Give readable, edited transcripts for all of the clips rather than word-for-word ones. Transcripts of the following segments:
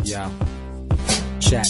Yeah. Chat.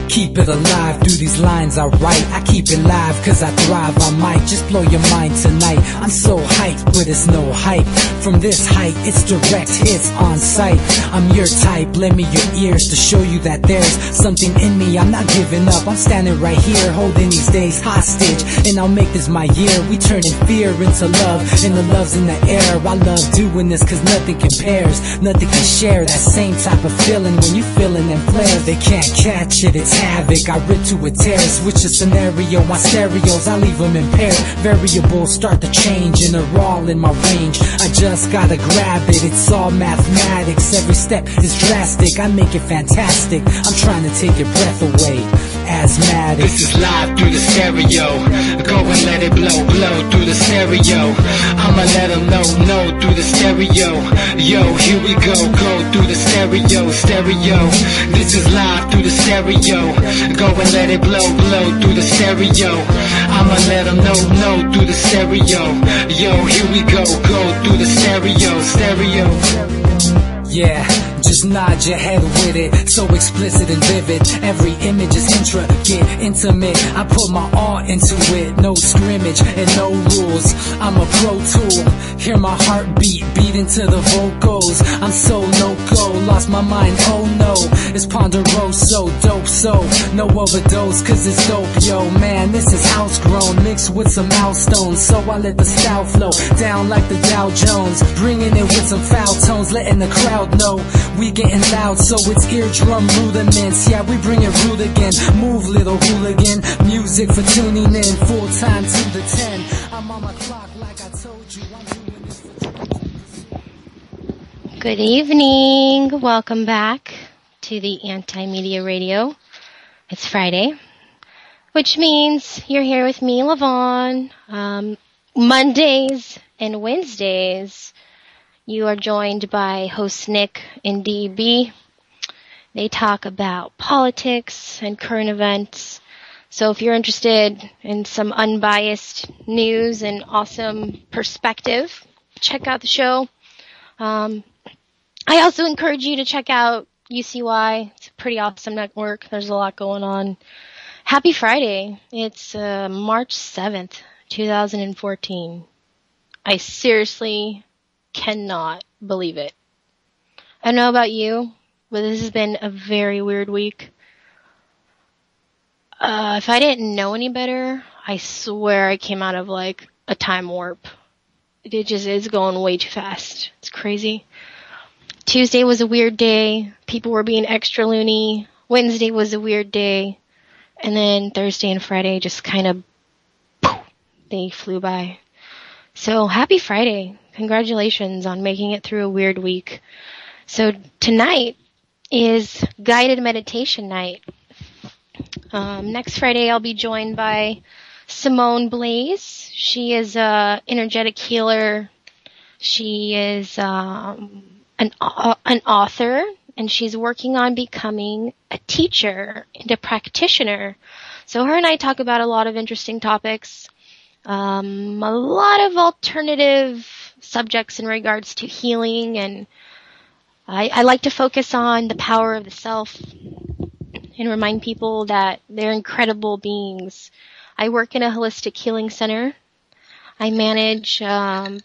Keep it alive through these lines I write. I keep it live cause I thrive. I might just blow your mind tonight. I'm so hyped, but it's no hype. From this height, it's direct hits on sight. I'm your type, lend me your ears to show you that there's something in me. I'm not giving up, I'm standing right here, holding these days hostage. And I'll make this my year. We turning fear into love, and the love's in the air. I love doing this cause nothing compares. Nothing can share that same type of feeling when you feeling them flares. They can't catch it, it's havoc. I rip to a tear, switch a scenario on stereos, I leave them impaired. Variables start to change and they're all in my range. I just gotta grab it, it's all mathematics. Every step is drastic, I make it fantastic. I'm trying to take your breath away. Asthmatic. This is live through the stereo. Go and let it blow, blow through the stereo. I'ma let them know through the stereo. Yo, here we go through the stereo, stereo. This is live through the stereo. Go and let it blow, blow through the stereo. I'ma let them know through the stereo. Yo, here we go through the stereo, stereo. Yeah, just nod your head with it, so explicit and vivid. Every image is intricate, intimate. I put my all into it, no scrimmage and no rules. I'm a pro tool, hear my heartbeat beat into the vocals. I'm so no-go, lost my mind, oh no. It's ponderoso, dope, so no overdose, cause it's dope, yo. Man, this is house grown, mixed with some milestones. So I let the style flow down like the Dow Jones, bringing it with some foul tones, letting the crowd know we getting loud, so it's eardrum rudiments. Yeah, we bring it rude again. Move, little hooligan. Music for tuning in, full time to the 10. I'm on my clock like I told you. I'm doing this for Good evening. Welcome back to the Anti-Media Radio. It's Friday, which means you're here with me, Lavon. Mondays and Wednesdays, you are joined by host Nick and DB. They talk about politics and current events. So if you're interested in some unbiased news and awesome perspective, check out the show. I also encourage you to check out UCY. It's a pretty awesome network. There's a lot going on. Happy Friday. It's March 7th, 2014. I seriously cannot believe it. I don't know about you, but this has been a very weird week. If I didn't know any better, I swear I came out of like a time warp. It just is going way too fast. It's crazy. Tuesday was a weird day. People were being extra loony. Wednesday was a weird day. And then Thursday and Friday just kind of, they flew by. So happy Friday. Congratulations on making it through a weird week. So tonight is guided meditation night. Next Friday I'll be joined by Simone Blaze. She is a energetic healer. She is an author, and she's working on becoming a teacher and a practitioner. So her and I talk about a lot of interesting topics. A lot of alternative subjects in regards to healing, and I like to focus on the power of the self and remind people that they're incredible beings. I work in a holistic healing center. I manage a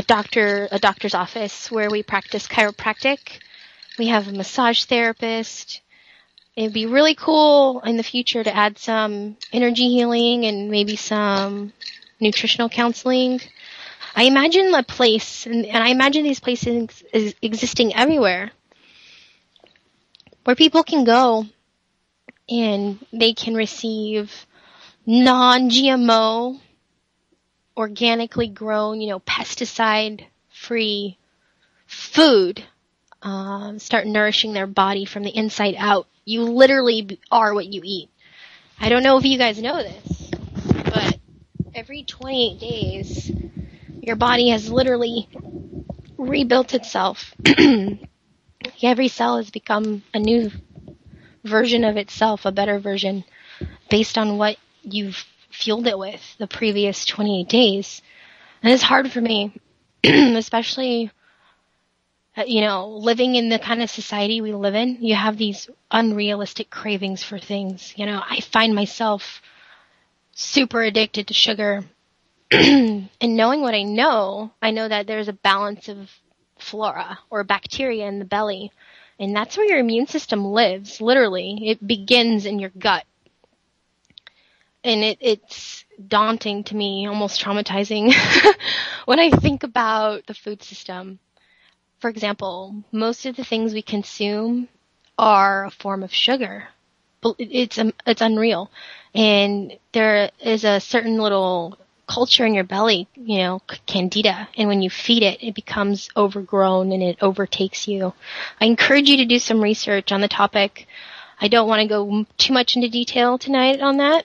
doctor's office where we practice chiropractic. We have a massage therapist. It'd be really cool in the future to add some energy healing and maybe some nutritional counseling. I imagine a place, and I imagine these places existing everywhere, where people can go and they can receive non-GMO, organically grown, pesticide-free food. Start nourishing their body from the inside out. You literally are what you eat. I don't know if you guys know this, but every 28 days, your body has literally rebuilt itself. Every cell has become a new version of itself, a better version, based on what you've fueled it with the previous 28 days. And it's hard for me, especially, living in the kind of society we live in. You have these unrealistic cravings for things. I find myself super addicted to sugar. And knowing what I know that there's a balance of flora or bacteria in the belly. And that's where your immune system lives, literally. It begins in your gut. And it's daunting to me, almost traumatizing, when I think about the food system. For example, most of the things we consume are a form of sugar. It's unreal. And there is a certain little culture in your belly, candida. And when you feed it, it becomes overgrown and it overtakes you. I encourage you to do some research on the topic. I don't want to go too much into detail tonight on that.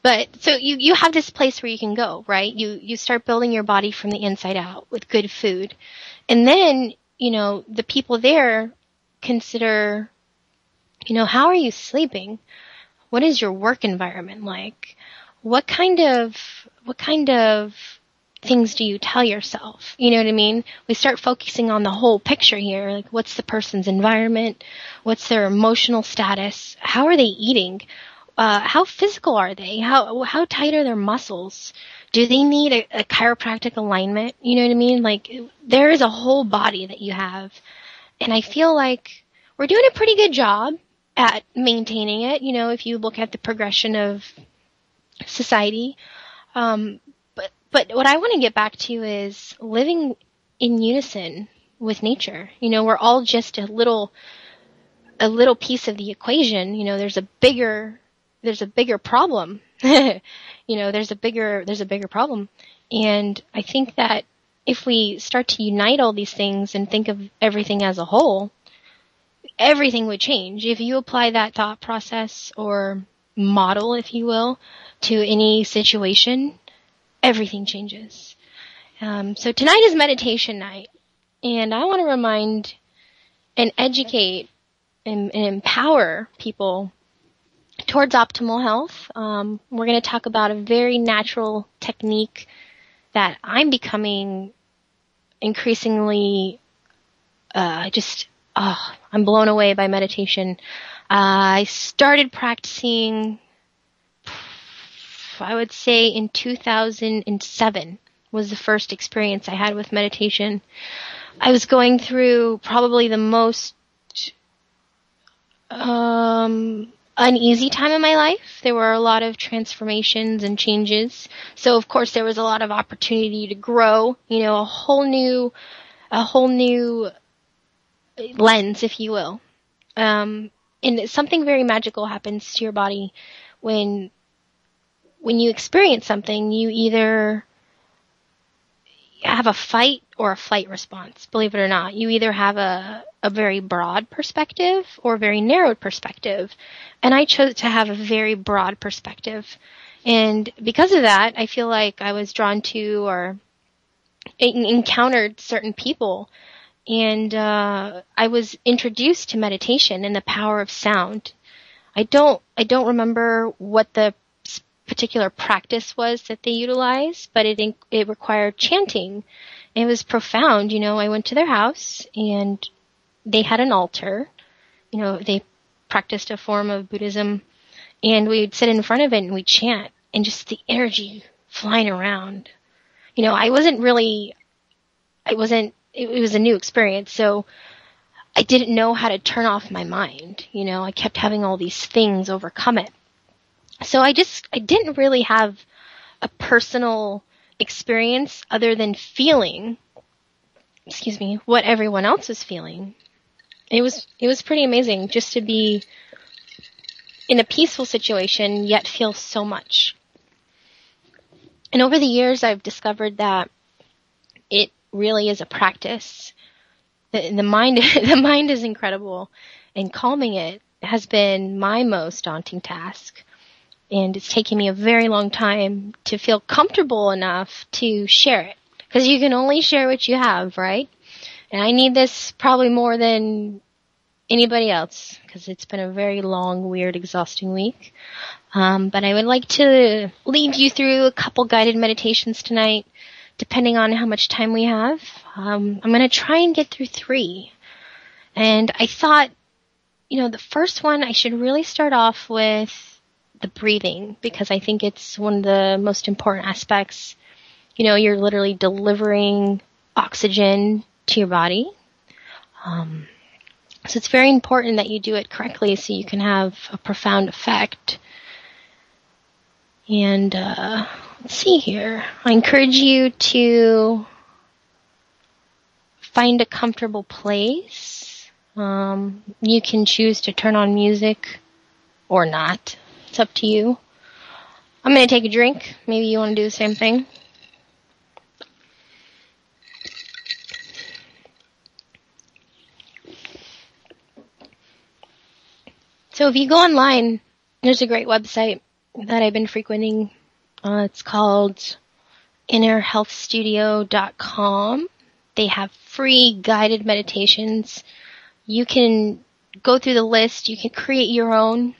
But so you have this place where you can go, right? You start building your body from the inside out with good food. And then, the people there consider, how are you sleeping? What is your work environment like? What kind of things do you tell yourself? You know what I mean? We start focusing on the whole picture here. Like, what's the person's environment? What's their emotional status? How are they eating? How physical are they? How tight are their muscles? Do they need a chiropractic alignment? You know what I mean? Like, there is a whole body that you have. And I feel like we're doing a pretty good job at maintaining it, if you look at the progression of society. But what I want to get back to is living in unison with nature. We're all just a little piece of the equation. There's a bigger problem. There's a bigger problem. And I think that if we start to unite all these things and think of everything as a whole, everything would change. If you apply that thought process or model, if you will, to any situation, everything changes. So tonight is meditation night. And I want to remind and educate and empower people towards optimal health. We're going to talk about a very natural technique that I'm becoming increasingly I'm blown away by meditation. I started practicing, I would say, in 2007 was the first experience I had with meditation. I was going through probably the most uneasy time in my life. There were a lot of transformations and changes. So of course there was a lot of opportunity to grow, a whole new lens, if you will. And something very magical happens to your body when you experience something. You either have a fight or a flight response, believe it or not. You either have a very broad perspective or a very narrowed perspective. And I chose to have a very broad perspective. And because of that, I feel like I was drawn to or encountered certain people. And I was introduced to meditation and the power of sound. I don't remember what the particular practice was that they utilized, but it required chanting. It was profound. I went to their house and they had an altar. They practiced a form of Buddhism, and we'd sit in front of it and we'd chant, and just the energy flying around. It was a new experience, so I didn't know how to turn off my mind. I kept having all these things overcome it. So I didn't really have a personal experience other than feeling, what everyone else was feeling. It was pretty amazing just to be in a peaceful situation yet feel so much. And over the years I've discovered that it really is a practice. The mind is incredible, and calming it has been my most daunting task. And it's taken me a very long time to feel comfortable enough to share it. Because you can only share what you have, right? And I need this probably more than anybody else, because it's been a very long, weird, exhausting week. But I would like to lead you through a couple guided meditations tonight, depending on how much time we have. I'm going to try and get through 3. And I thought, the first one, I should really start off with the breathing, because I think it's one of the most important aspects. You're literally delivering oxygen to your body. So it's very important that you do it correctly so you can have a profound effect. And let's see here. I encourage you to find a comfortable place. You can choose to turn on music or not. It's up to you. I'm going to take a drink. Maybe you want to do the same thing. So if you go online, there's a great website that I've been frequenting. It's called innerhealthstudio.com. They have free guided meditations. You can go through the list. You can create your own.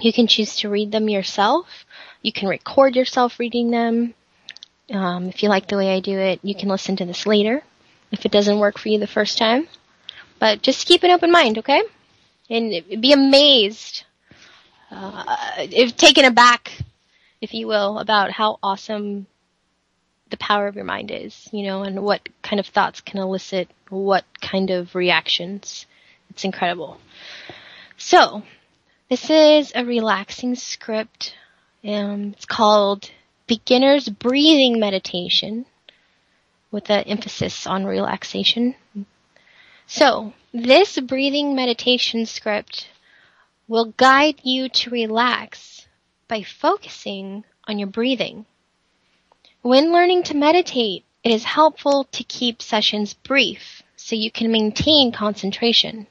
You can choose to read them yourself. You can record yourself reading them. If you like the way I do it, you can listen to this later if it doesn't work for you the first time. But just keep an open mind, okay? And be amazed, taken aback, if you will, about how awesome the power of your mind is, and what kind of thoughts can elicit what kind of reactions. It's incredible. So, this is a relaxing script. It's called Beginner's Breathing Meditation, with an emphasis on relaxation. So, this breathing meditation script will guide you to relax by focusing on your breathing. When learning to meditate, it is helpful to keep sessions brief so you can maintain concentration.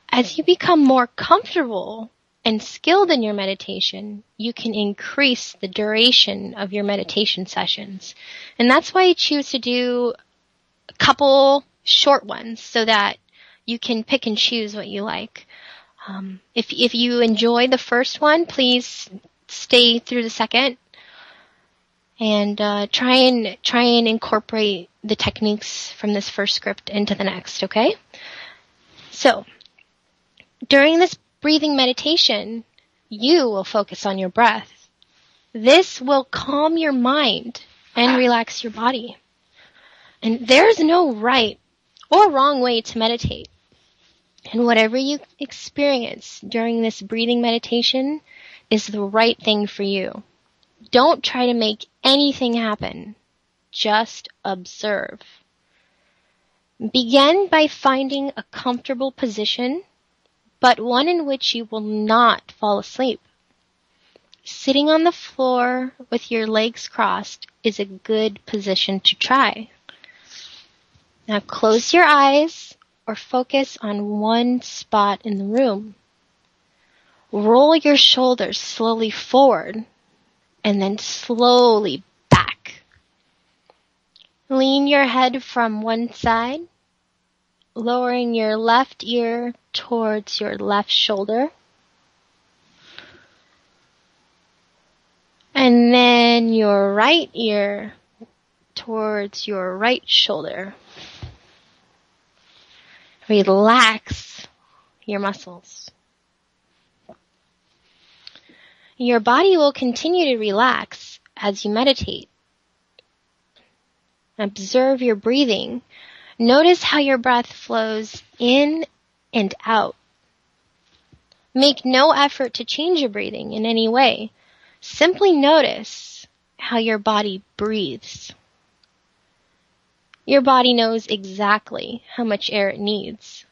As you become more comfortable and skilled in your meditation, you can increase the duration of your meditation sessions. And that's why I choose to do a couple short ones so that you can pick and choose what you like. If you enjoy the first one, please stay through the second and try and incorporate the techniques from this first script into the next, okay? So, during this breathing meditation, you will focus on your breath. This will calm your mind and relax your body. And there's no right or wrong way to meditate. And whatever you experience during this breathing meditation is the right thing for you. Don't try to make anything happen. Just observe. Begin by finding a comfortable position, but one in which you will not fall asleep. Sitting on the floor with your legs crossed is a good position to try. Now close your eyes or focus on one spot in the room. Roll your shoulders slowly forward and then slowly back. Lean your head from one side, lowering your left ear towards your left shoulder. And then your right ear towards your right shoulder. Relax your muscles. Your body will continue to relax as you meditate. Observe your breathing. Notice how your breath flows in and out. Make no effort to change your breathing in any way. Simply notice how your body breathes. Your body knows exactly how much air it needs.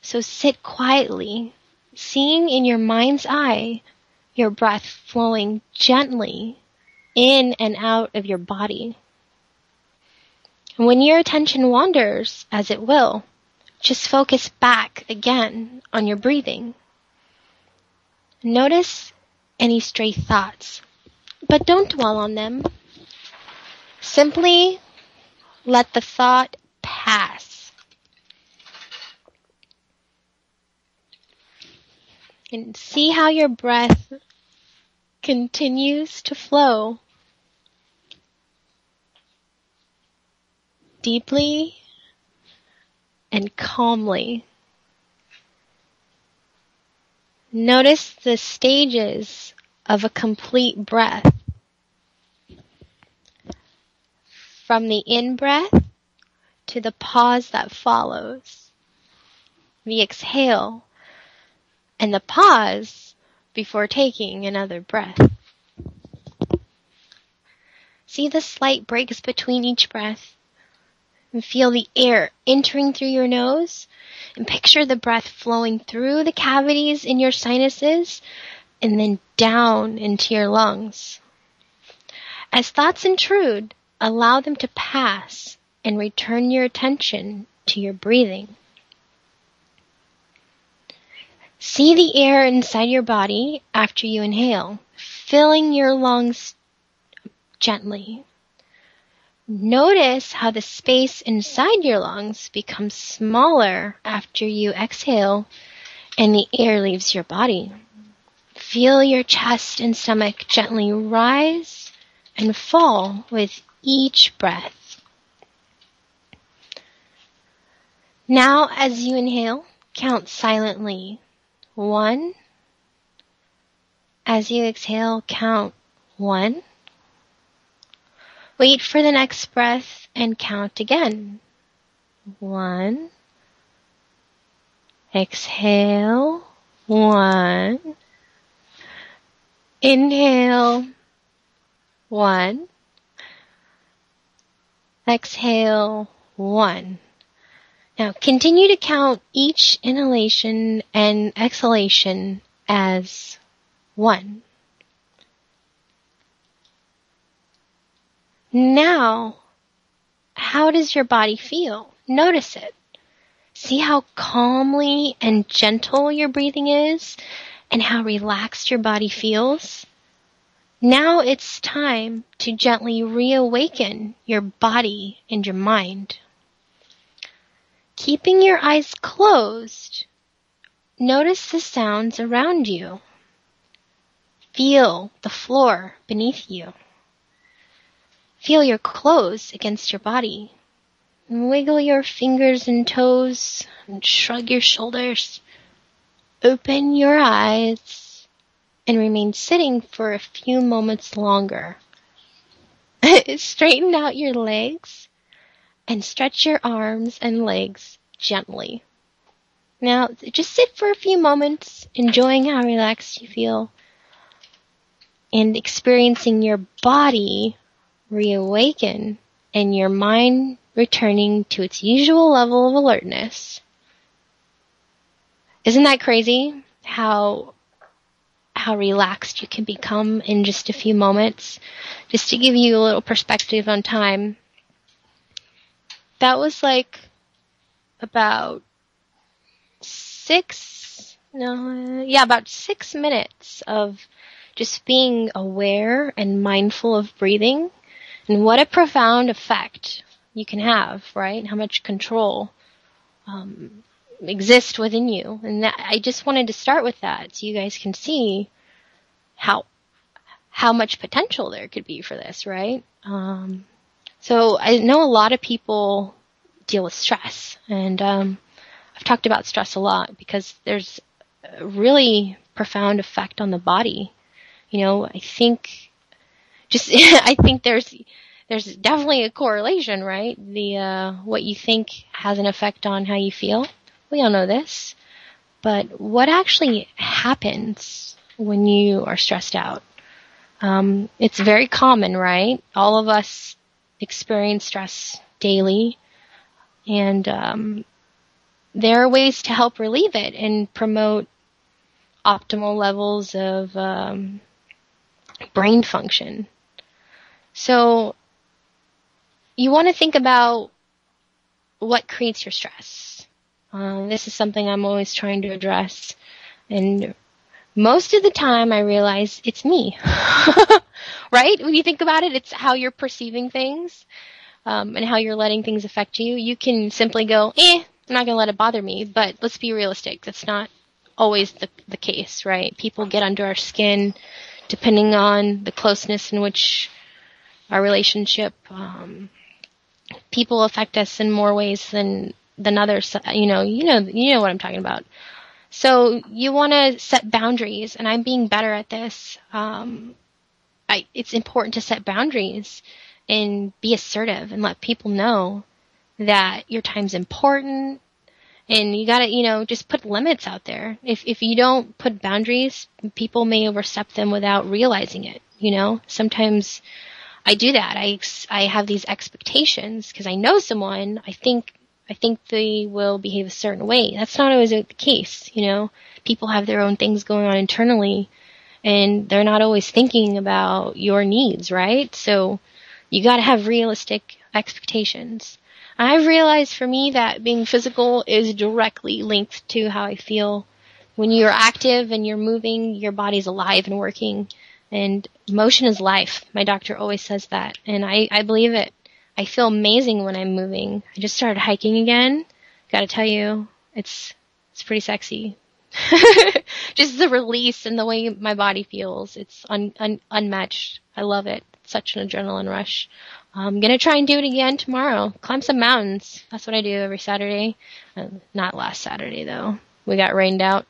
So sit quietly, seeing in your mind's eye your breath flowing gently in and out of your body. And when your attention wanders, as it will, just focus back again on your breathing. Notice any stray thoughts, but don't dwell on them. Simply let the thought pass. And see how your breath continues to flow deeply and calmly. Notice the stages of a complete breath. From the in-breath to the pause that follows. The exhale and the pause before taking another breath. See the slight breaks between each breath. And feel the air entering through your nose. And picture the breath flowing through the cavities in your sinuses and then down into your lungs. As thoughts intrude, allow them to pass and return your attention to your breathing. See the air inside your body after you inhale, filling your lungs gently. Notice how the space inside your lungs becomes smaller after you exhale and the air leaves your body. Feel your chest and stomach gently rise and fall with each breath. Now, as you inhale, count silently. 1. As you exhale, count 1. Wait for the next breath and count again. 1. Exhale. 1. Inhale. 1. Exhale. 1. Now continue to count each inhalation and exhalation as 1. Now, how does your body feel? Notice it. See how calmly and gentle your breathing is and how relaxed your body feels? Now it's time to gently reawaken your body and your mind. Keeping your eyes closed, notice the sounds around you. Feel the floor beneath you. Feel your clothes against your body. Wiggle your fingers and toes and shrug your shoulders. Open your eyes and remain sitting for a few moments longer. Straighten out your legs and stretch your arms and legs gently. Now, just sit for a few moments, enjoying how relaxed you feel and experiencing your body reawaken and your mind returning to its usual level of alertness. Isn't that crazy? How relaxed you can become in just a few moments? Just to give you a little perspective on time, that was like about 6 minutes of just being aware and mindful of breathing. And what a profound effect you can have, right? How much control exists within you. And I just wanted to start with that so you guys can see how much potential there could be for this, right? So I know a lot of people deal with stress. And I've talked about stress a lot because there's a really profound effect on the body. You know, I think there's definitely a correlation, right? What you think has an effect on how you feel. We all know this. But what actually happens when you are stressed out? It's very common, right? All of us experience stress daily. And there are ways to help relieve it and promote optimal levels of brain function. So you want to think about what creates your stress. This is something I'm always trying to address. And most of the time I realize it's me. Right? When you think about it, it's how you're perceiving things and how you're letting things affect you. You can simply go, I'm not going to let it bother me. But let's be realistic. That's not always the case, right? People get under our skin depending on the closeness in which our relationship, people affect us in more ways than others. You know what I'm talking about. So you want to set boundaries, and I'm being better at this. It's important to set boundaries and be assertive and let people know that your time's important, and you gotta, just put limits out there. If you don't put boundaries, people may overstep them without realizing it. Sometimes I do that. I have these expectations because I know someone. I think they will behave a certain way. That's not always the case. People have their own things going on internally, and they're not always thinking about your needs, right? So you got to have realistic expectations. I've realized for me that being physical is directly linked to how I feel. When you're active and you're moving, your body's alive and working, and motion is life. My doctor always says that, and I believe it. I feel amazing when I'm moving. I just started hiking again. Gotta tell you, it's pretty sexy. Just the release and the way my body feels. It's unmatched. I love it. It's such an adrenaline rush. I'm gonna try and do it again tomorrow. Climb some mountains. That's what I do every Saturday. Not last Saturday though. We got rained out.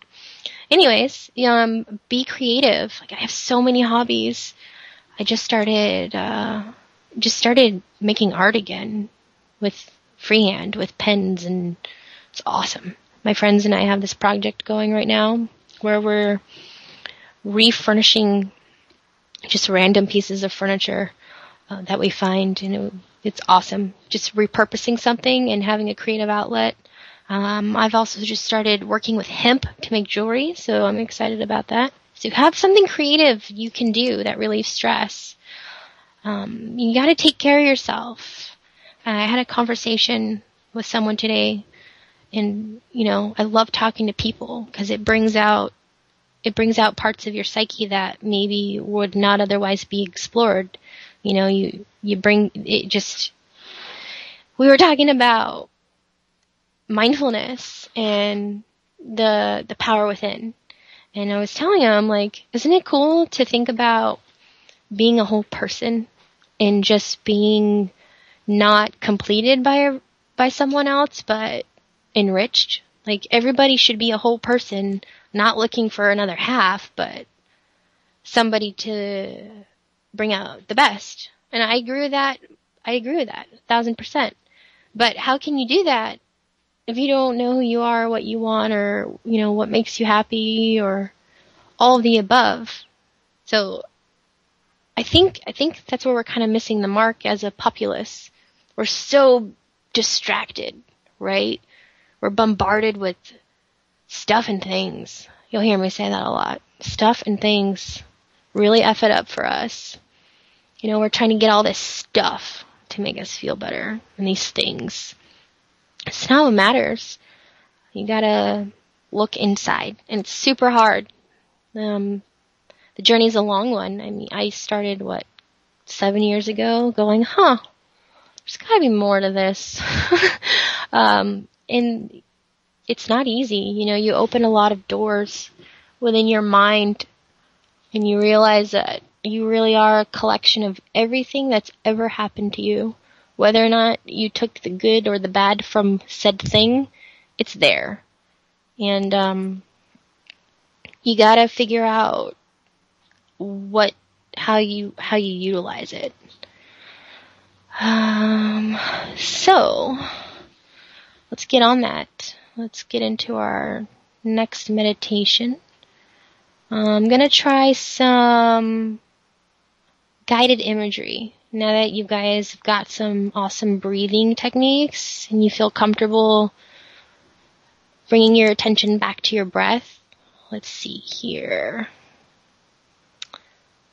Anyways, be creative. Like, I have so many hobbies. I just started making art again with freehand, with pens, and it's awesome. My friends and I have this project going right now where we're refurnishing just random pieces of furniture that we find, and it's awesome. Just repurposing something and having a creative outlet. I've also just started working with hemp to make jewelry, so I'm excited about that. So have something creative you can do that relieves stress. You got to take care of yourself. I had a conversation with someone today, and I love talking to people because it brings out parts of your psyche that maybe would not otherwise be explored. You bring it. Just, we were talking about mindfulness and the power within, and I was telling him, like, isn't it cool to think about being a whole person and just being not completed by someone else, but enriched? Like, everybody should be a whole person, not looking for another half, but somebody to bring out the best. And I agree with that. 1,000%. But how can you do that if you don't know who you are, what you want, or, what makes you happy, or all of the above? So I think that's where we're kind of missing the mark as a populace. We're so distracted, right? We're bombarded with stuff and things. You'll hear me say that a lot. Stuff and things really F it up for us. We're trying to get all this stuff to make us feel better, and these things. It's not what matters. You gotta look inside, and it's super hard. The journey's a long one. I mean, I started, 7 years ago, going, there's gotta be more to this. And it's not easy. You open a lot of doors within your mind, and you realize that you really are a collection of everything that's ever happened to you. Whether or not you took the good or the bad from said thing, it's there. And you gotta figure out how you utilize it. So let's get on that. Let's get into our next meditation. I'm gonna try some guided imagery. Now that you guys have got some awesome breathing techniques and you feel comfortable bringing your attention back to your breath, let's see here.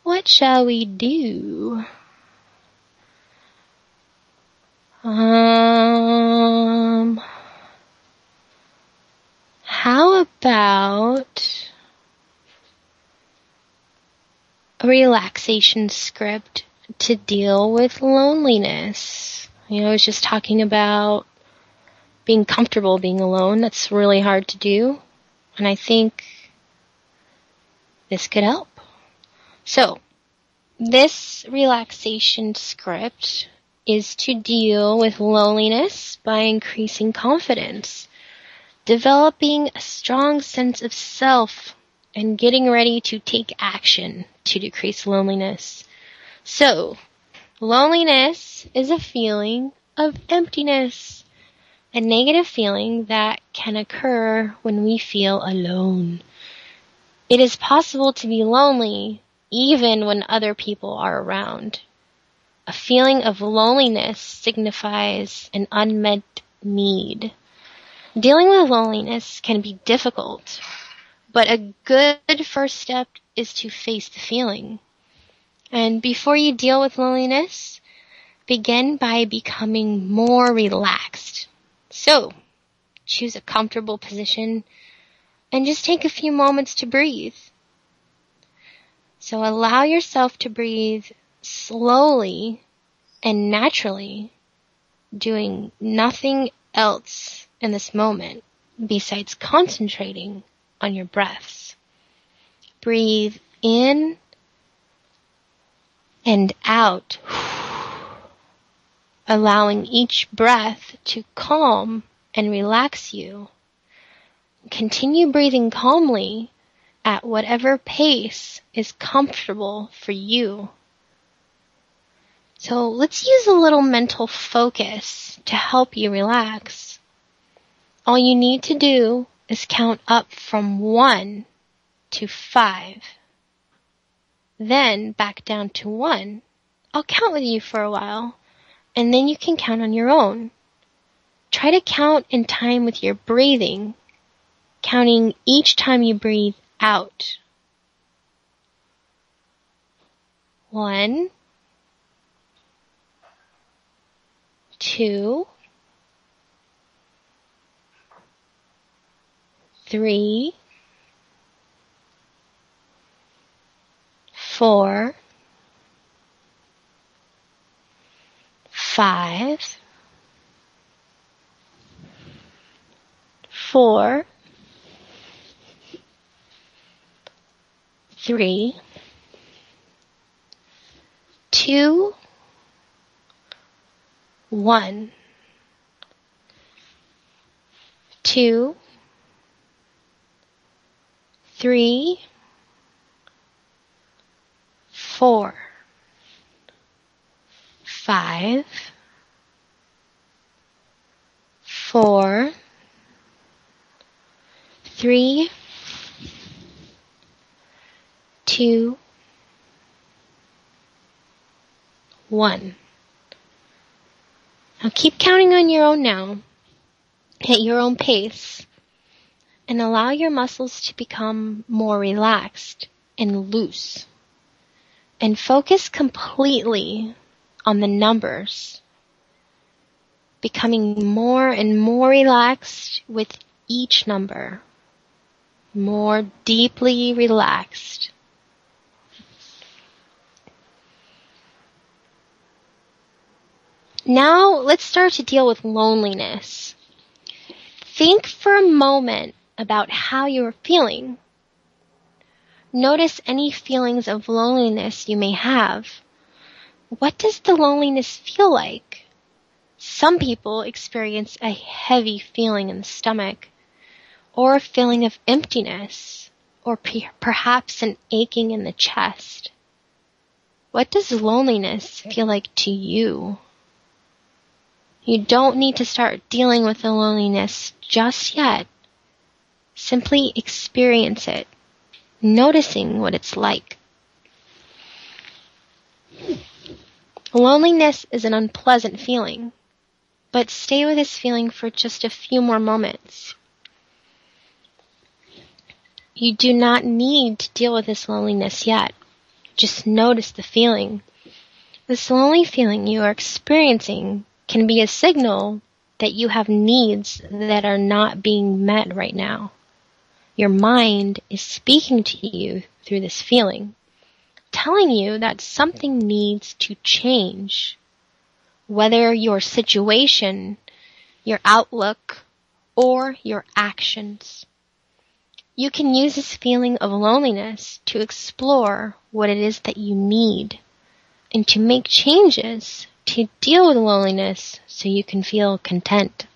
What shall we do? How about a relaxation script to deal with loneliness? I was just talking about being comfortable being alone. That's really hard to do. And I think this could help. So, this relaxation script is to deal with loneliness by increasing confidence, developing a strong sense of self, and getting ready to take action to decrease loneliness. So, loneliness is a feeling of emptiness, a negative feeling that can occur when we feel alone. It is possible to be lonely even when other people are around. A feeling of loneliness signifies an unmet need. Dealing with loneliness can be difficult, but a good first step is to face the feeling. And before you deal with loneliness, begin by becoming more relaxed. So, choose a comfortable position and just take a few moments to breathe. So allow yourself to breathe slowly and naturally, doing nothing else in this moment besides concentrating on your breaths. Breathe in and out, allowing each breath to calm and relax you. Continue breathing calmly at whatever pace is comfortable for you. So let's use a little mental focus to help you relax. All you need to do is count up from 1 to 5. Then back down to 1. I'll count with you for a while, and then you can count on your own. Try to count in time with your breathing, counting each time you breathe out. 1, 2, 3, 4, 5, 4, 3, 2, 1, 2, 3, 4, 5, 4, 3, 2, 1. Now keep counting on your own now, at your own pace, and allow your muscles to become more relaxed and loose. And focus completely on the numbers, becoming more and more relaxed with each number, more deeply relaxed. Now let's start to deal with loneliness. Think for a moment about how you're feeling. Notice any feelings of loneliness you may have. What does the loneliness feel like? Some people experience a heavy feeling in the stomach, or a feeling of emptiness, or perhaps an aching in the chest. What does loneliness feel like to you? You don't need to start dealing with the loneliness just yet. Simply experience it, noticing what it's like. Loneliness is an unpleasant feeling, but stay with this feeling for just a few more moments. You do not need to deal with this loneliness yet. Just notice the feeling. This lonely feeling you are experiencing can be a signal that you have needs that are not being met right now. Your mind is speaking to you through this feeling, telling you that something needs to change, whether your situation, your outlook, or your actions. You can use this feeling of loneliness to explore what it is that you need and to make changes to deal with loneliness so you can feel content.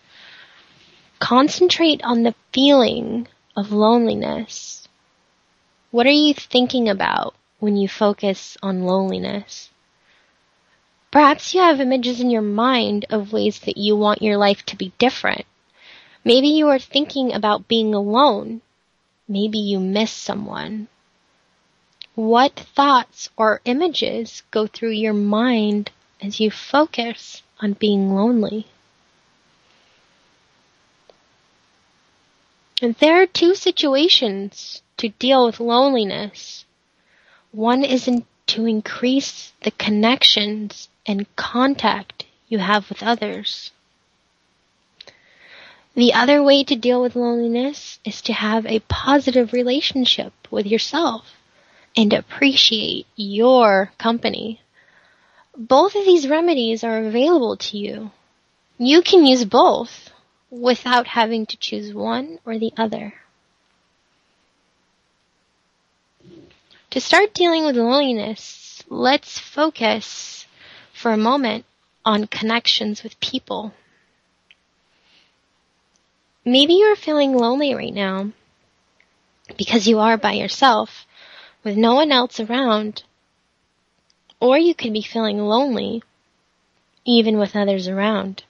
Concentrate on the feeling of loneliness. What are you thinking about when you focus on loneliness? Perhaps you have images in your mind of ways that you want your life to be different. Maybe you are thinking about being alone. Maybe you miss someone. What thoughts or images go through your mind as you focus on being lonely? And there are two situations to deal with loneliness. One is to increase the connections and contact you have with others. The other way to deal with loneliness is to have a positive relationship with yourself and appreciate your company. Both of these remedies are available to you. You can use both without having to choose one or the other. To start dealing with loneliness, let's focus for a moment on connections with people. Maybe you're feeling lonely right now because you are by yourself with no one else around. Or you could be feeling lonely even with others around.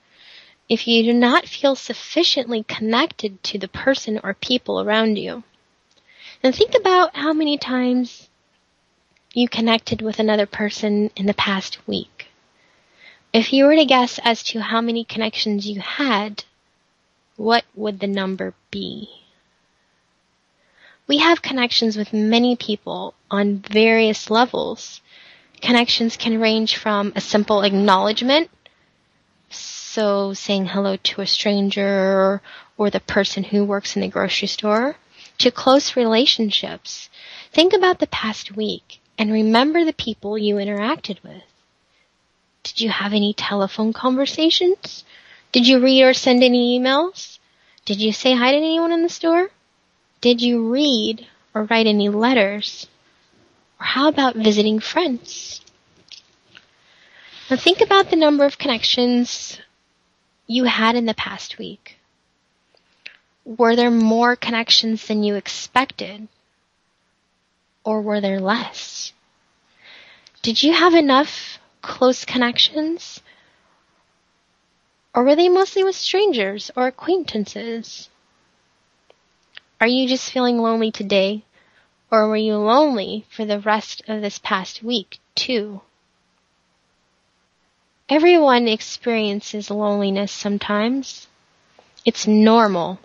If you do not feel sufficiently connected to the person or people around you. And think about how many times you connected with another person in the past week. If you were to guess as to how many connections you had, what would the number be? We have connections with many people on various levels. Connections can range from a simple acknowledgement, so saying hello to a stranger or the person who works in the grocery store, to close relationships. Think about the past week and remember the people you interacted with. Did you have any telephone conversations? Did you read or send any emails? Did you say hi to anyone in the store? Did you read or write any letters? Or how about visiting friends? Now think about the number of connections you had in the past week. Were there more connections than you expected? Or were there less? Did you have enough close connections? Or were they mostly with strangers or acquaintances? Are you just feeling lonely today? Or were you lonely for the rest of this past week, too? Everyone experiences loneliness sometimes. It's normal.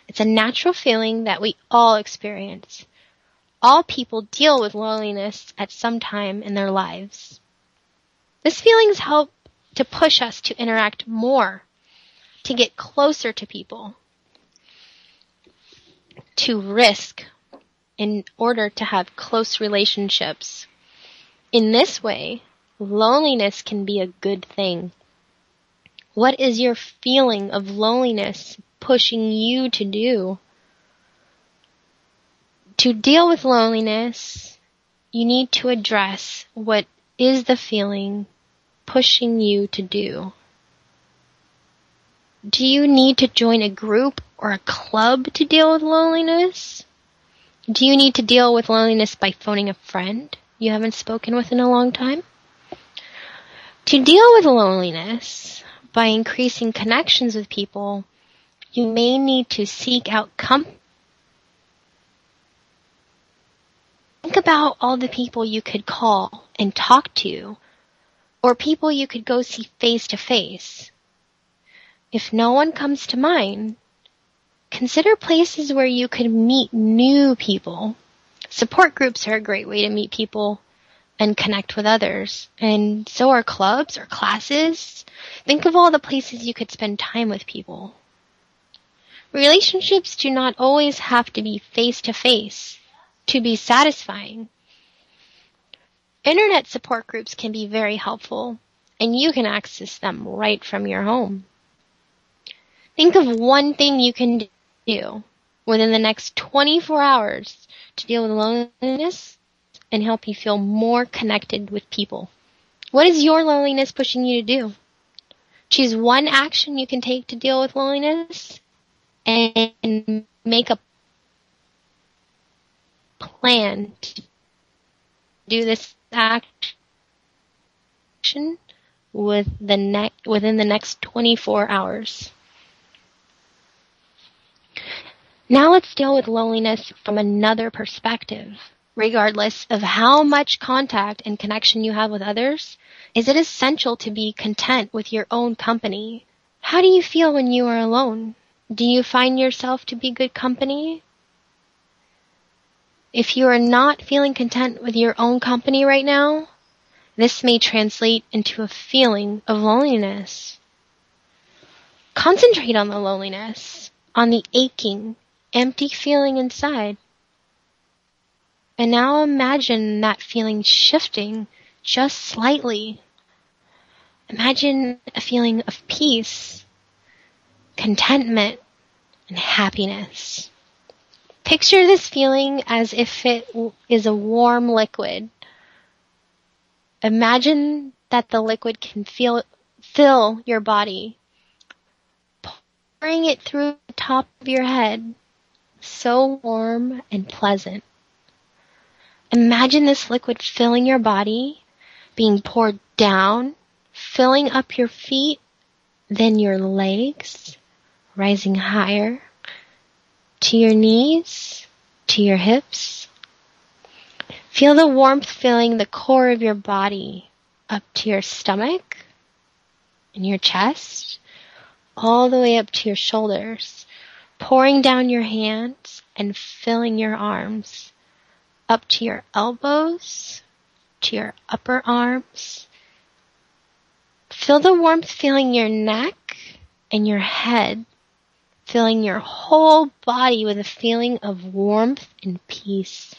It's a natural feeling that we all experience. All people deal with loneliness at some time in their lives. These feelings help to push us to interact more, to get closer to people, to risk in order to have close relationships. In this way, loneliness can be a good thing. What is your feeling of loneliness pushing you to do? To deal with loneliness, you need to address what is the feeling pushing you to do. Do you need to join a group or a club to deal with loneliness? Do you need to deal with loneliness by phoning a friend you haven't spoken with in a long time? To deal with loneliness by increasing connections with people, you may need to seek out company. Think about all the people you could call and talk to, or people you could go see face to face. If no one comes to mind, consider places where you could meet new people. Support groups are a great way to meet people and connect with others. And so are clubs or classes. Think of all the places you could spend time with people. Relationships do not always have to be face to face to be satisfying. Internet support groups can be very helpful, and you can access them right from your home. Think of one thing you can do within the next 24 hours to deal with loneliness and help you feel more connected with people. What is your loneliness pushing you to do? Choose one action you can take to deal with loneliness and make a plan to do this action within the next 24 hours. Now let's deal with loneliness from another perspective. Regardless of how much contact and connection you have with others, is it essential to be content with your own company? How do you feel when you are alone? Do you find yourself to be good company? If you are not feeling content with your own company right now, this may translate into a feeling of loneliness. Concentrate on the loneliness, on the aching, empty feeling inside. And now imagine that feeling shifting just slightly. Imagine a feeling of peace, contentment, and happiness. Picture this feeling as if it is a warm liquid. Imagine that the liquid can fill your body, pouring it through the top of your head, so warm and pleasant. Imagine this liquid filling your body, being poured down, filling up your feet, then your legs, rising higher, to your knees, to your hips. Feel the warmth filling the core of your body, up to your stomach, and your chest, all the way up to your shoulders, pouring down your hands and filling your arms, up to your elbows, to your upper arms. Feel the warmth filling your neck and your head, filling your whole body with a feeling of warmth and peace.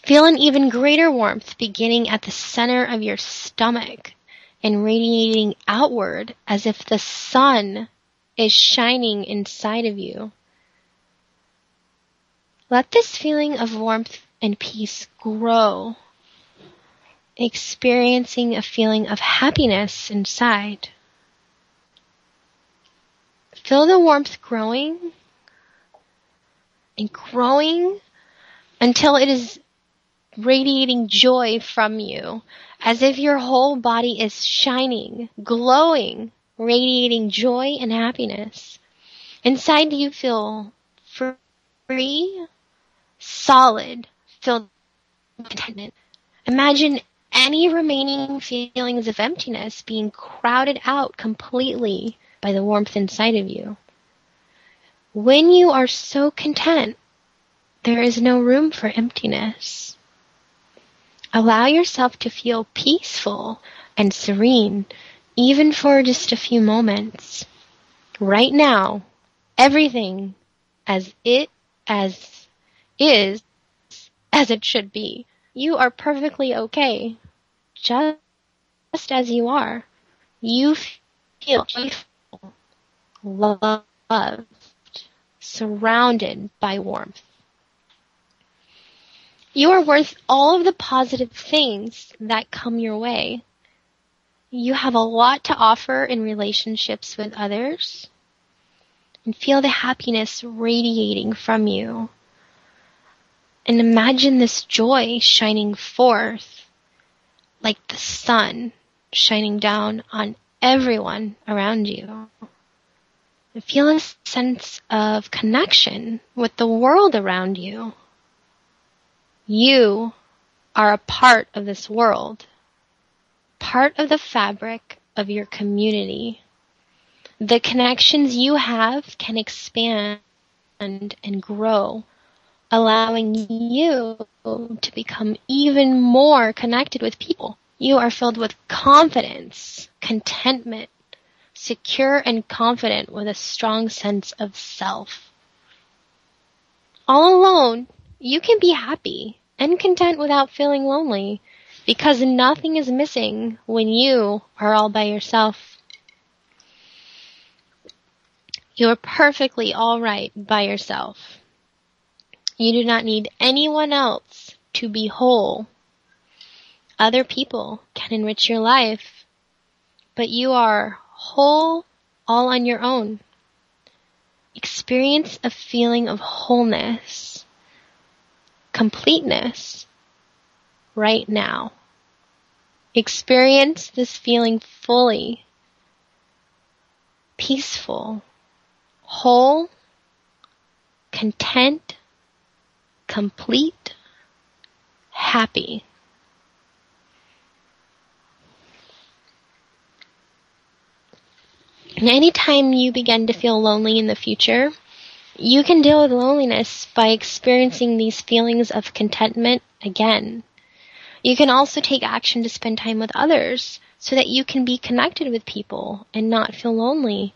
Feel an even greater warmth beginning at the center of your stomach and radiating outward as if the sun is shining inside of you. Let this feeling of warmth and peace grow, experiencing a feeling of happiness inside. Feel the warmth growing and growing until it is radiating joy from you, as if your whole body is shining, glowing, radiating joy and happiness. Inside you feel free, solid, filled with contentment. Imagine any remaining feelings of emptiness being crowded out completely by the warmth inside of you. When you are so content, there is no room for emptiness. Allow yourself to feel peaceful and serene, even for just a few moments. Right now, everything as it should be. You are perfectly okay, just as you are. You feel joyful, loved, surrounded by warmth. You are worth all of the positive things that come your way. You have a lot to offer in relationships with others, and feel the happiness radiating from you. And imagine this joy shining forth like the sun shining down on everyone around you. And feel a sense of connection with the world around you. You are a part of this world, part of the fabric of your community. The connections you have can expand and grow, allowing you to become even more connected with people. You are filled with confidence, contentment, secure and confident with a strong sense of self. All alone, you can be happy and content without feeling lonely, because nothing is missing when you are all by yourself. You are perfectly all right by yourself. You do not need anyone else to be whole. Other people can enrich your life, but you are whole all on your own. Experience a feeling of wholeness, completeness, right now. Experience this feeling fully. Peaceful, whole, content, complete, happy. And anytime you begin to feel lonely in the future, you can deal with loneliness by experiencing these feelings of contentment again. You can also take action to spend time with others so that you can be connected with people and not feel lonely.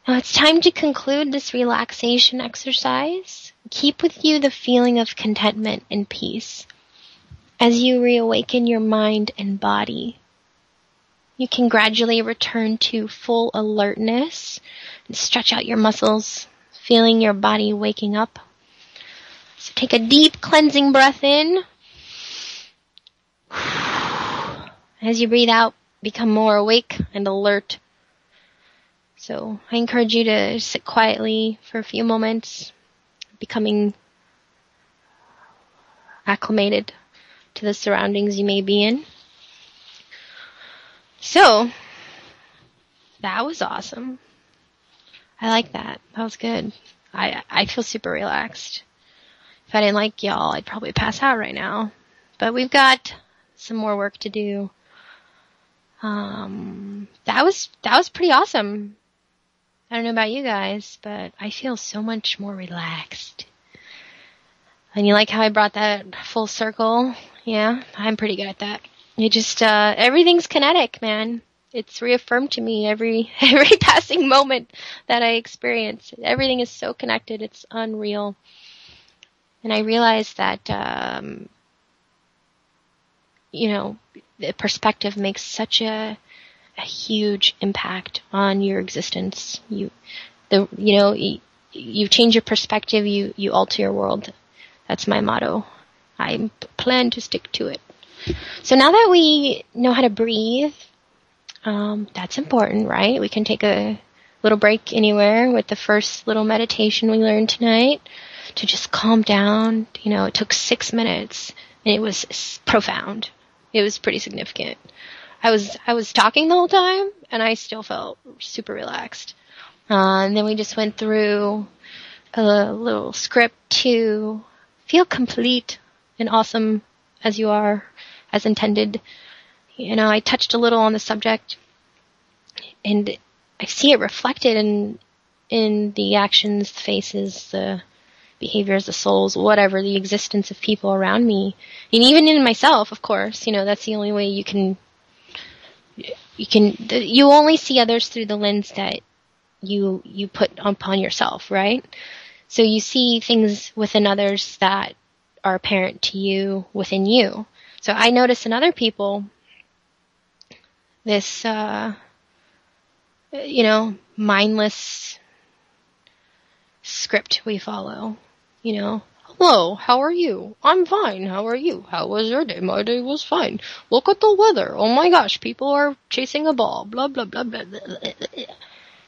Now it's time to conclude this relaxation exercise. Keep with you the feeling of contentment and peace as you reawaken your mind and body. You can gradually return to full alertness and stretch out your muscles, feeling your body waking up. So take a deep cleansing breath in. As you breathe out, become more awake and alert. So I encourage you to sit quietly for a few moments, becoming acclimated to the surroundings you may be in. So, that was awesome. I like that. That was good. I feel super relaxed. If I didn't like y'all, I'd probably pass out right now. But we've got some more work to do. That was pretty awesome. I don't know about you guys, but I feel so much more relaxed. And you like how I brought that full circle? Yeah, I'm pretty good at that. It just, everything's kinetic, man. It's reaffirmed to me every passing moment that I experience. Everything is so connected. It's unreal. And I realized that, the perspective makes such a huge impact on your existence. You change your perspective, you alter your world. That's my motto. I plan to stick to it. So now that we know how to breathe, that's important, right? We can take a little break anywhere with the first little meditation we learned tonight to just calm down. It took 6 minutes and it was profound. It was pretty significant. I was talking the whole time and I still felt super relaxed. And then we just went through a little script to feel complete and awesome as you are, as intended. I touched a little on the subject and I see it reflected in the actions, the faces, the behaviors, the souls, whatever, the existence of people around me. And even in myself, of course, that's the only way you only see others through the lens that you put upon yourself, right? So you see things within others that are apparent to you within you. So I notice in other people this, mindless script we follow. Hello, how are you? I'm fine. How are you? How was your day? My day was fine. Look at the weather. Oh my gosh, people are chasing a ball. Blah, blah, blah, blah, blah, blah.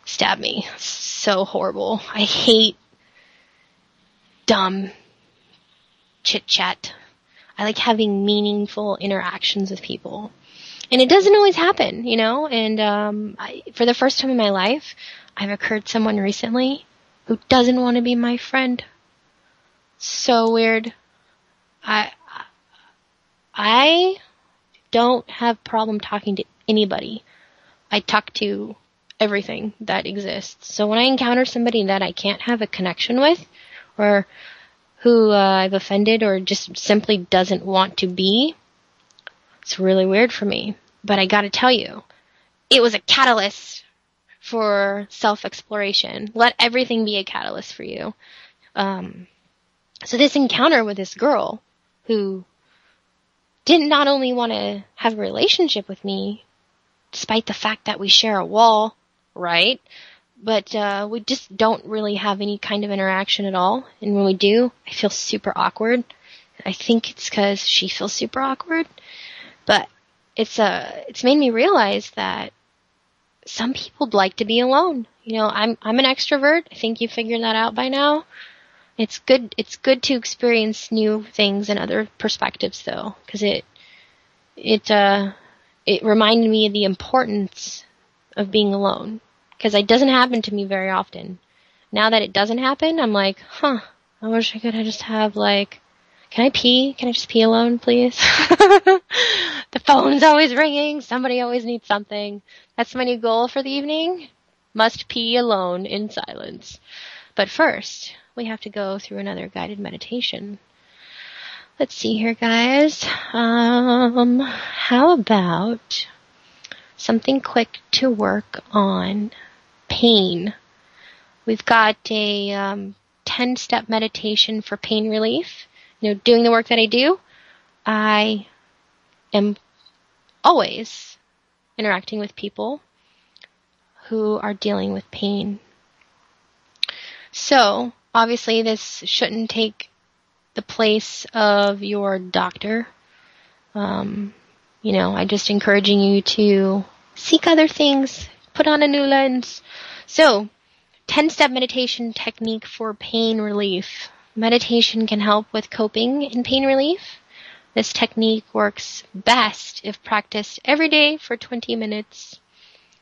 Stab me. So horrible. I hate dumb chit-chat. I like having meaningful interactions with people. And it doesn't always happen, and for the first time in my life, I've occurred someone recently who doesn't want to be my friend. So weird. I don't have problem talking to anybody. I talk to everything that exists. So when I encounter somebody that I can't have a connection with, or who I've offended, or just simply doesn't want to be, it's really weird for me. But I gotta tell you, it was a catalyst for self-exploration. Let everything be a catalyst for you. So this encounter with this girl who didn't not only want to have a relationship with me, despite the fact that we share a wall, right? But we just don't really have any kind of interaction at all. And when we do, I feel super awkward. I think it's because she feels super awkward. But it's made me realize that some people like to be alone. You know, I'm an extrovert. I think you figured that out by now. It's good to experience new things and other perspectives, though, because it reminded me of the importance of being alone, because it doesn't happen to me very often. Now that it doesn't happen, I'm like, I wish I could just have, like, can I pee? Can I just pee alone, please? The phone's always ringing. Somebody always needs something. That's my new goal for the evening. Must pee alone in silence. But first, we have to go through another guided meditation. Let's see here, guys. How about something quick to work on pain? We've got a 10-step meditation for pain relief. You know, doing the work that I do, I am always interacting with people who are dealing with pain. So, obviously, this shouldn't take the place of your doctor. I'm just encouraging you to seek other things, put on a new lens. So, 10-step meditation technique for pain relief. Meditation can help with coping in pain relief. This technique works best if practiced every day for 20 minutes.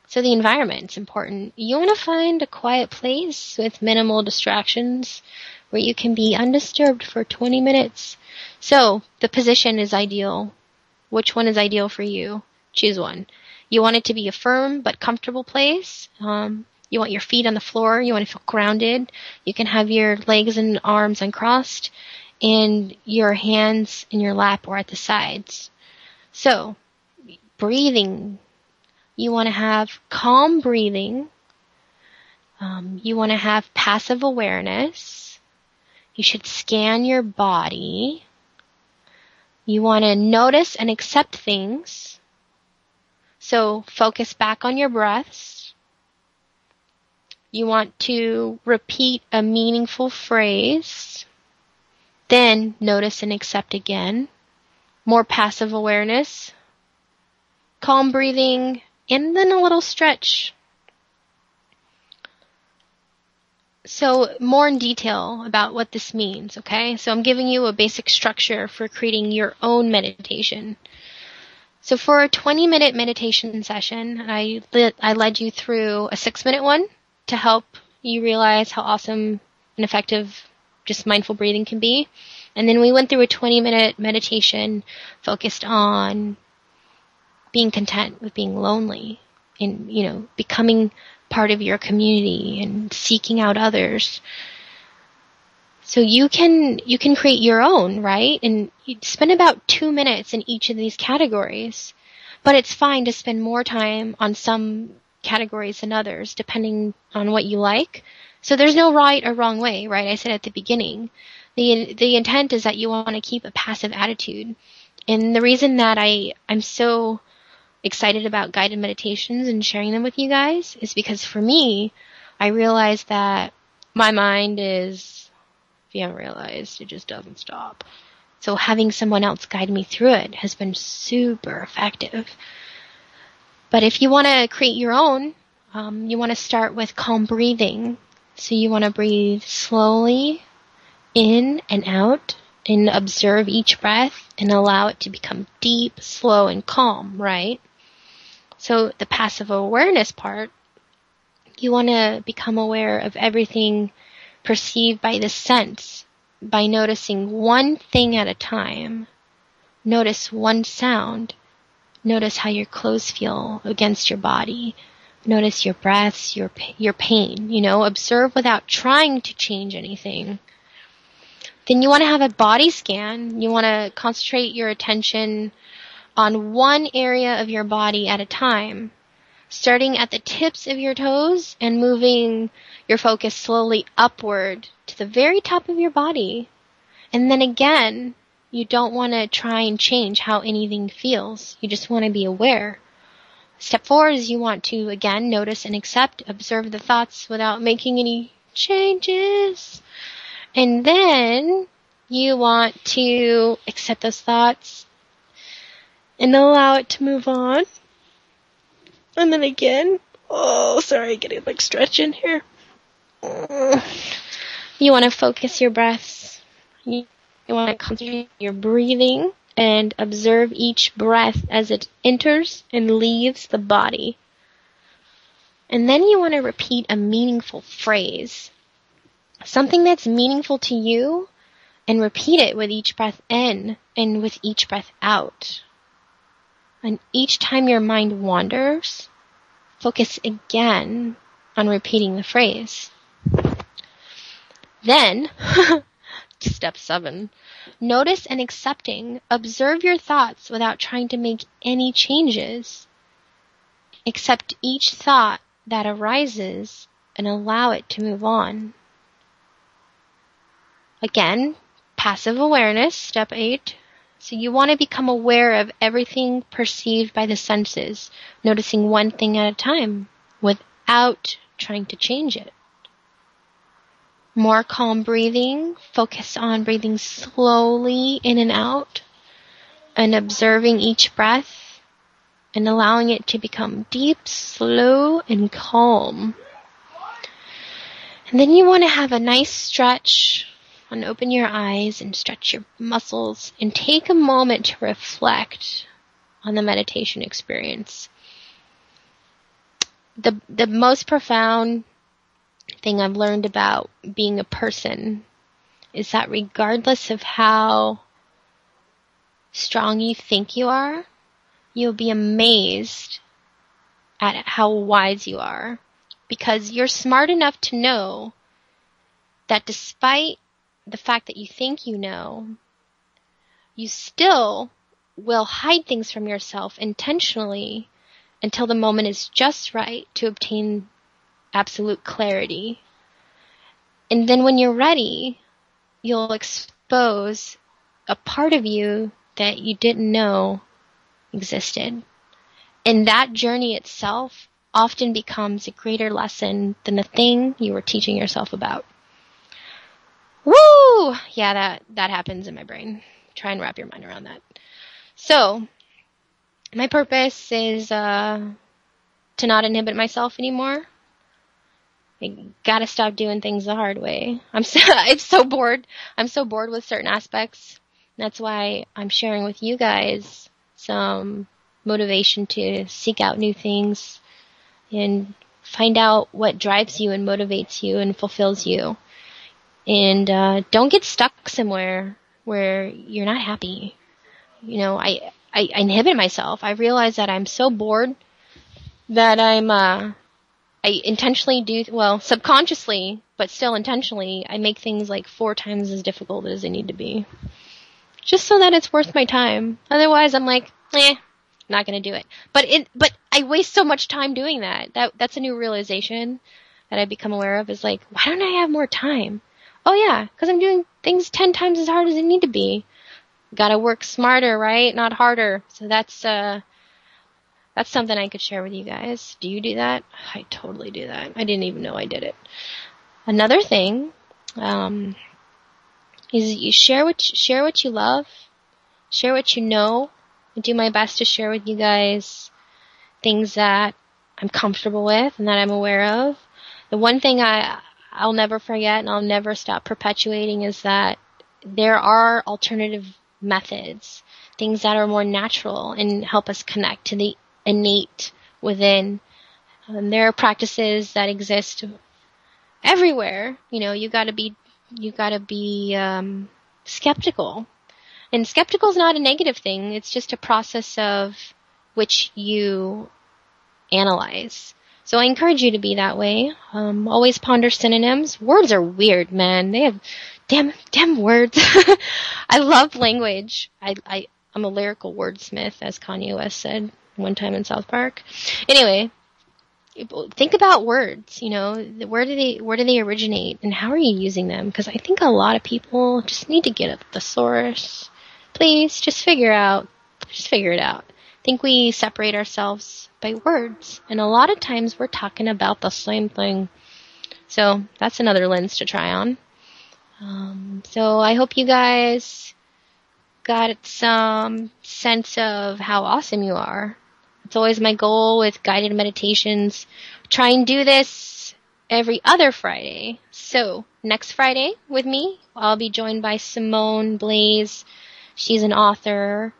So the environment's important. You want to find a quiet place with minimal distractions where you can be undisturbed for 20 minutes. So the position is ideal. Which one is ideal for you? Choose one. You want it to be a firm but comfortable place. You want your feet on the floor. You want to feel grounded. You can have your legs and arms uncrossed and your hands in your lap or at the sides. So, breathing. You want to have calm breathing. You want to have passive awareness. You should scan your body. You want to notice and accept things. So, focus back on your breaths. You want to repeat a meaningful phrase, then notice and accept again. More passive awareness, calm breathing, and then a little stretch. So more in detail about what this means, okay? So I'm giving you a basic structure for creating your own meditation. So for a 20-minute meditation session, I led you through a 6-minute one to help you realize how awesome and effective just mindful breathing can be. And then we went through a 20-minute meditation focused on being content with being lonely and, becoming part of your community and seeking out others. So you can create your own, right? And you spend about 2 minutes in each of these categories. But it's fine to spend more time on some categories than others, depending on what you like. So there's no right or wrong way, right? I said at the beginning, the intent is that you want to keep a passive attitude. And the reason that I'm so excited about guided meditations and sharing them with you guys is because for me, I realized that my mind is, if you haven't realized, it just doesn't stop. So having someone else guide me through it has been super effective. But if you want to create your own, you want to start with calm breathing. So you want to breathe slowly in and out and observe each breath and allow it to become deep, slow, and calm, right? So the passive awareness part, you want to become aware of everything perceived by the sense by noticing one thing at a time. Notice one sound. Notice how your clothes feel against your body. Notice your breaths, your pain, observe without trying to change anything. Then you want to have a body scan. You want to concentrate your attention on one area of your body at a time, starting at the tips of your toes and moving your focus slowly upward to the very top of your body. And then again, you don't want to try and change how anything feels. You just want to be aware. Step 4 is you want to, again, notice and accept, observe the thoughts without making any changes. And then you want to accept those thoughts and allow it to move on. And then again, getting like stretch in here. You want to focus your breaths. You want to concentrate your breathing and observe each breath as it enters and leaves the body. And then you want to repeat a meaningful phrase. Something that's meaningful to you, and repeat it with each breath in and with each breath out. And each time your mind wanders, focus again on repeating the phrase. Then, step 7, notice and accepting. Observe your thoughts without trying to make any changes. Accept each thought that arises and allow it to move on. Again, passive awareness, step 8. So you want to become aware of everything perceived by the senses, noticing one thing at a time without trying to change it. More calm breathing, focus on breathing slowly in and out and observing each breath and allowing it to become deep, slow, and calm. And then you want to have a nice stretch and open your eyes and stretch your muscles and take a moment to reflect on the meditation experience. The most profound thing I've learned about being a person is that regardless of how strong you think you are, you'll be amazed at how wise you are, because you're smart enough to know that despite the fact that you think you know, you still will hide things from yourself intentionally until the moment is just right to obtain absolute clarity. And then when you're ready, you'll expose a part of you that you didn't know existed. And that journey itself often becomes a greater lesson than the thing you were teaching yourself about. Woo! Yeah, that happens in my brain. Try and wrap your mind around that. So, my purpose is to not inhibit myself anymore. I gotta stop doing things the hard way. I'm so bored. I'm so bored with certain aspects. That's why I'm sharing with you guys some motivation to seek out new things and find out what drives you and motivates you and fulfills you. And don't get stuck somewhere where you're not happy. You know, I inhibit myself. I realize that I'm so bored that I intentionally do, well, subconsciously, but still intentionally, I make things like 4 times as difficult as they need to be. Just so that it's worth my time. Otherwise, I'm like, not gonna do it. But I waste so much time doing that. That's a new realization that I've become aware of, is like, why don't I have more time? Oh yeah, because I'm doing things 10 times as hard as they need to be. Gotta work smarter, right? Not harder. So that's something I could share with you guys. Do you do that? I totally do that. I didn't even know I did it. Another thing is you share what you love, share what you know. I do my best to share with you guys things that I'm comfortable with and that I'm aware of. The one thing I'll never forget and I'll never stop perpetuating is that there are alternative methods, things that are more natural and help us connect to the innate within. There are practices that exist everywhere. You know, you gotta be skeptical. And skeptical is not a negative thing. It's just a process of which you analyze. So I encourage you to be that way. Always ponder synonyms. Words are weird, man. They have damn words. I love language. I'm a lyrical wordsmith, as Kanye West said one time in South Park. Anyway, think about words. You know, where do they originate, and how are you using them? Because I think a lot of people just need to get at the source. Please, just figure it out. think we separate ourselves by words, and a lot of times we're talking about the same thing. So that's another lens to try on. So I hope you guys got some sense of how awesome you are. It's always my goal with guided meditations. Try and do this every other Friday. So next Friday with me, I'll be joined by Simone Blaze. She's an author.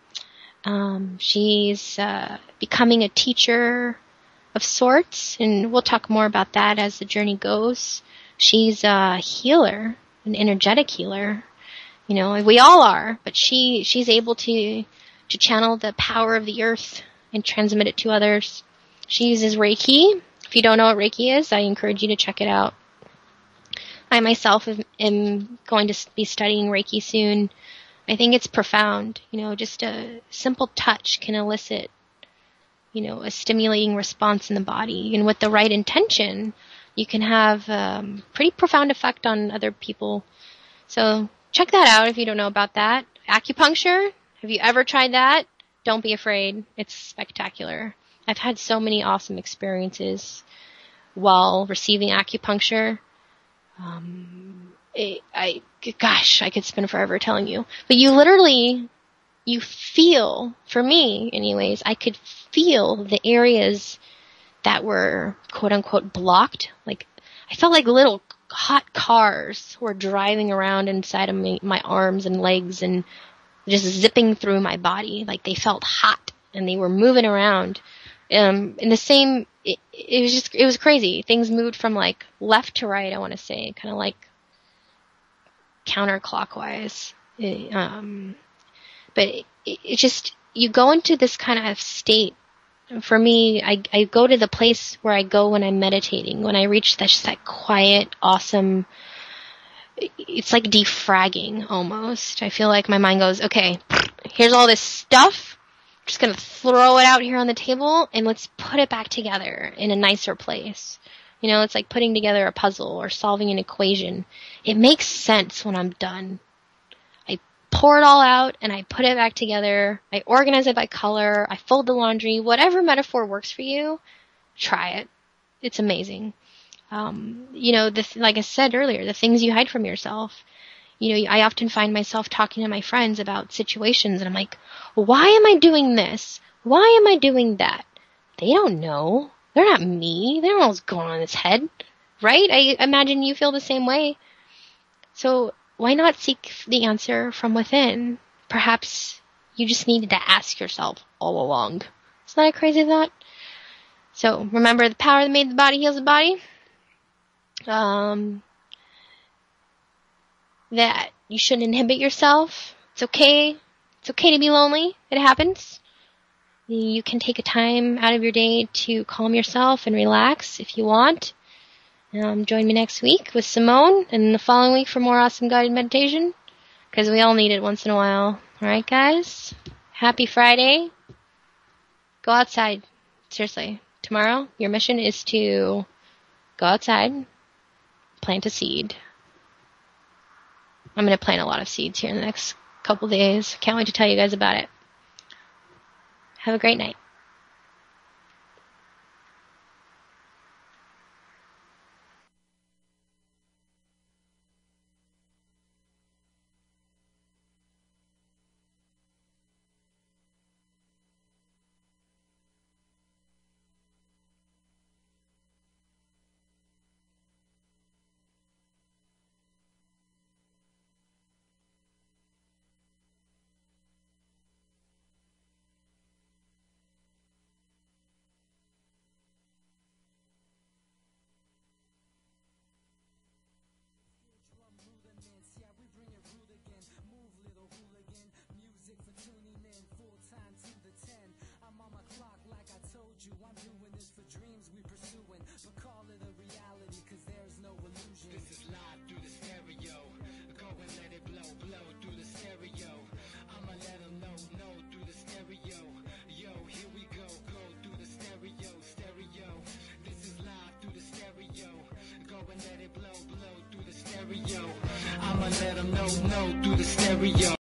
She's becoming a teacher of sorts, and we'll talk more about that as the journey goes. She's a healer, an energetic healer. You know, we all are, but she's able to channel the power of the earth and transmit it to others. She uses Reiki. If you don't know what Reiki is, I encourage you to check it out. I myself am going to be studying Reiki soon. I think it's profound. You know, just a simple touch can elicit, you know, a stimulating response in the body. And with the right intention, you can have a pretty profound effect on other people. So check that out if you don't know about that. Acupuncture, have you ever tried that? Don't be afraid. It's spectacular. I've had so many awesome experiences while receiving acupuncture. Gosh, I could spend forever telling you. But you feel, for me anyways, I could feel the areas that were quote unquote blocked. Like, I felt like little hot cars were driving around inside of my arms and legs and just zipping through my body. Like, they felt hot and they were moving around. In the same, it was crazy. Things moved from like left to right, I want to say, kind of like counterclockwise. But it just, you go into this kind of state. For me, I go to the place where I go when I'm meditating, when I reach that quiet, awesome, it's like defragging almost. I feel like my mind goes, okay, here's all this stuff. I'm just going to throw it out here on the table and let's put it back together in a nicer place. You know, it's like putting together a puzzle or solving an equation. It makes sense when I'm done. I pour it all out and I put it back together. I organize it by color. I fold the laundry. Whatever metaphor works for you, try it. It's amazing. You know, like I said earlier, the things you hide from yourself. You know, I often find myself talking to my friends about situations and I'm like, why am I doing this? Why am I doing that? They don't know. They're not me. They don't know what's going on in his head, right? I imagine you feel the same way. So why not seek the answer from within? Perhaps you just needed to ask yourself all along. Isn't that a crazy thought? So remember, the power that made the body heals the body. That you shouldn't inhibit yourself. It's okay. It's okay to be lonely. It happens. You can take a time out of your day to calm yourself and relax if you want. Join me next week with Simone and the following week for more awesome guided meditation, because we all need it once in a while. All right, guys? Happy Friday. Go outside. Seriously. Tomorrow, your mission is to go outside, plant a seed. I'm going to plant a lot of seeds here in the next couple days. Can't wait to tell you guys about it. Have a great night. I'ma let them know through the stereo.